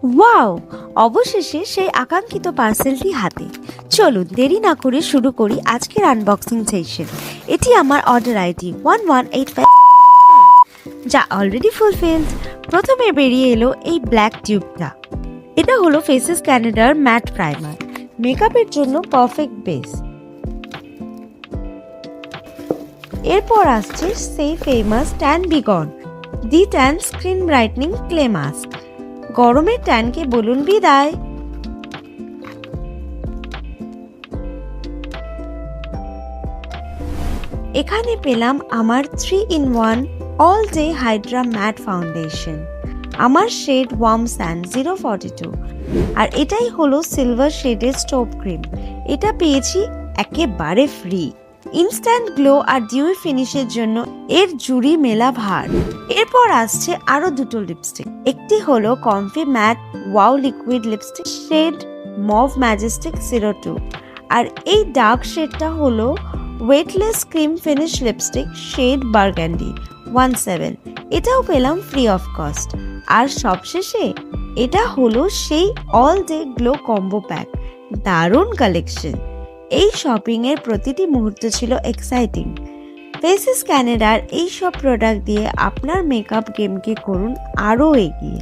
Wow, অবশেষে সেই আকাঙ্ক্ষিত পার্সেলটি হাতে। চলুন দেরি না করে শুরু করি আজকের আনবক্সিং সেশন। এটি আমার অর্ডার আইডি 1185, যা অলরেডি ফুলফিলড। প্রথমে বেরিয়ে এলো এই ব্ল্যাক টিউবটা। এটা হলো ফেসেস ক্যানাডার ম্যাট প্রাইমার, মেকআপের জন্য পারফেক্ট বেস। এরপর আসছে সেই famous tan be gone detan skin brightening clay mask. গরমের ট্যানকে বলুন বিদায়। এখানে পেলাম আমার 3-in-1 all day hydra matte foundation, আমার শেড ওয়ার্ম স্যান্ড 042, আর এটাই হলো সিলভার শেডের স্টোভ ক্রিম। এটা পেয়েছি একেবারে ফ্রি। ইনস্ট্যান্ট গ্লো আর ডিউই ফিনিশের জন্য এর জুড়ি মেলা ভার। এরপর আসছে আরো দুটো লিপস্টিক। একটি হলো comfy matte wow liquid lipstick shade mauve majestic 02, আর এই ডার্ক শেডটা হলো weightless cream finish lipstick shade burgundy 17। এটাও পেলাম ফ্রি অফ কস্ট। আর সবশেষে এটা হলো সেই all day glow combo pack. দারুণ কালেকশন। এই শপিং এর প্রতিটি মুহূর্ত ছিল এক্সাইটিং। ফেসেস ক্যানাডার এই সব প্রোডাক্ট দিয়ে আপনার মেকআপ গেমকে করুন আরও এগিয়ে।